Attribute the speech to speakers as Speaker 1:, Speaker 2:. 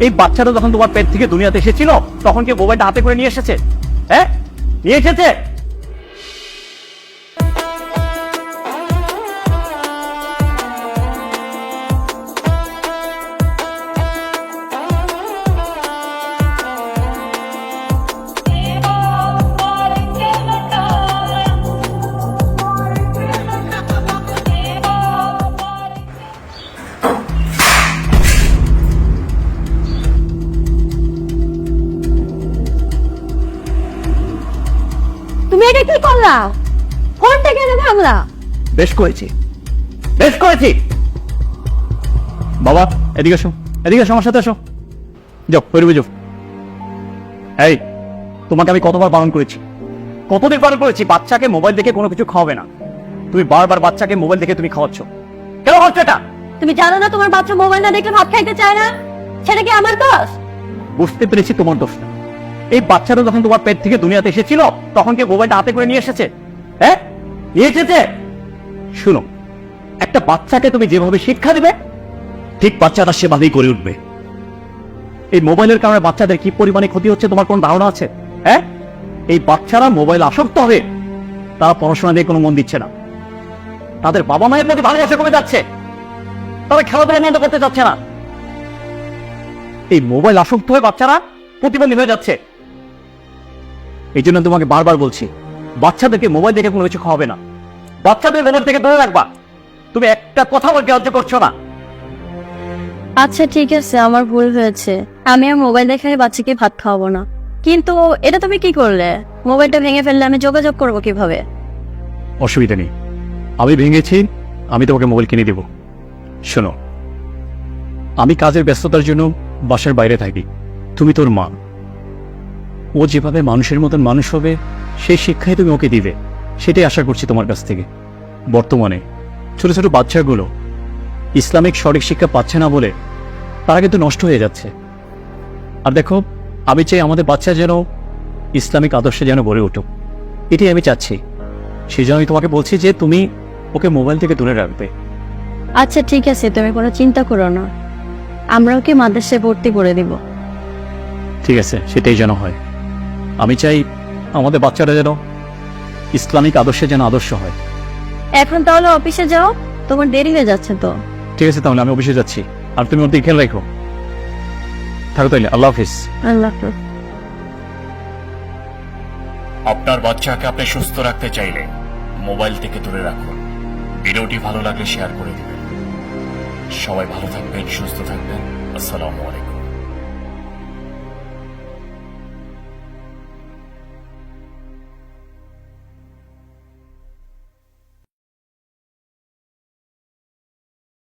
Speaker 1: এই বাচ্চাটা যখন তোমার পেট থেকে দুনিয়াতে এসেছিল তখন কি মোবাইলটা হাতে করে নিয়ে এসেছে? হ্যাঁ, নিয়ে এসেছে?
Speaker 2: তুমি এটা কি করলা? ফোনটা কেন ভাঙলা?
Speaker 1: বেশ করেছি, বেশ করেছি। বাবা এদিকে এসো, এদিকে এসো, আমার সাথে এসো। যাও বেরোবে, যাও। এই, তোমাকে আমি কতবার বারণ করেছি, কতদিন বারণ করেছি বাচ্চাকে মোবাইল দেখে কোনো কিছু খাওয়াবে না। তুমি বারবার বাচ্চাকে মোবাইল দেখে তুমি খাওয়াচ্ছ। কেন হচ্ছে এটা?
Speaker 2: তুমি জানো না তোমার বাচ্চা মোবাইল না দেখলে ভাত খাইতে চায় না? সেটা কি আমার দোষ?
Speaker 1: বুঝতে পেরেছি তোমার দোষ না। এই বাচ্চাটা যখন তোমার পেট থেকে দুনিয়াতে এসেছিল তখন কি মোবাইলটা হাতে করে নিয়ে এসেছে? হ্যাঁ, নিয়ে এসেছে। শুনো, একটা বাচ্চাকে তুমি যেভাবে শিক্ষা দিবে ঠিক বাচ্চাটা সেভাবেই করে উঠবে। এই মোবাইলের কারণে বাচ্চাদের কি পরিমাণে ক্ষতি হচ্ছে তোমার কোন ধারণা আছে? হ্যাঁ, এই বাচ্চারা মোবাইল আসক্ত হবে, তারা পড়াশোনা দিয়ে কোনো মন দিচ্ছে না, তাদের বাবা মায়ের প্রতি ভালোবাসা কমে যাচ্ছে, তারা খেলাধুলা বন্ধ করতে চাচ্ছে না। এই মোবাইল আসক্ত হয়ে বাচ্চারা প্রতিবন্ধী হয়ে যাচ্ছে। এই জন্য তোমাকে বারবার বলছি, বাচ্চাদেরকে মোবাইল দেখে কোনো কিছু খাওয়াবে না, বাচ্চাদের মোবাইল থেকে দূরে রাখবা। তুমি একটা কথা বলতে গ্রাহ্য করছো না।
Speaker 2: আচ্ছা ঠিক আছে, আমার ভুল হয়েছে। আমি আর মোবাইল দেখে বাচ্চাকে ভাত খাওয়াবো না। কিন্তু এটা তুমি কি করলে? মোবাইলটা ভেঙে ফেললে আমি যোগাযোগ করবো কিভাবে?
Speaker 1: অসুবিধা নেই, আমি ভেঙেছি, আমি তোমাকে মোবাইল কিনে দেব। শোনো, আমি কাজের ব্যস্ততার জন্য বাসার বাইরে থাকি, তুমি তোর মা, ও যেভাবে মানুষের মতন মানুষ হবে সেই শিক্ষাই তুমি ওকে দিবে, সেটাই আশা করছি তোমার কাছ থেকে। বর্তমানে ছোট ছোট বাচ্চাগুলো ইসলামিক সঠিক শিক্ষা পাচ্ছে না বলে তারা কিন্তু নষ্ট হয়ে যাচ্ছে। আর দেখো, আমি চাই আমাদের বাচ্চা যেন ইসলামিক আদর্শে যেন গড়ে উঠুক, এটাই আমি চাচ্ছি। সেই জন্য আমি তোমাকে বলছি যে তুমি ওকে মোবাইল থেকে দূরে রাখবে।
Speaker 2: আচ্ছা ঠিক আছে, তুমি কোনো চিন্তা করো না, আমরা ওকে মাদ্রাসায় ভর্তি করে দিব।
Speaker 1: ঠিক আছে, সেটাই যেন হয়। আমি চাই আমাদের বাচ্চারা যেন ইসলামিক আদর্শে যেন আদর্শ হয়।
Speaker 2: এখন তাহলে অফিসে যাও, তোমার দেরি হয়ে যাচ্ছে তো।
Speaker 1: ঠিক আছে, তাহলে আমি অফিসে যাচ্ছি, আর তুমি ওর দিকে খেয়াল রাখো। থাকো তাইলে, আল্লাহ হাফিজ।
Speaker 2: আল্লাহ হাফেজ।
Speaker 3: আপনার বাচ্চাকে আপনি সুস্থ রাখতে চাইলে মোবাইল থেকে দূরে রাখুন। ভিডিওটি ভালো লাগলে শেয়ার করে দিবেন। সবাই ভালো থাকবেন, সুস্থ থাকবেন। আসসালামু আলাইকুম।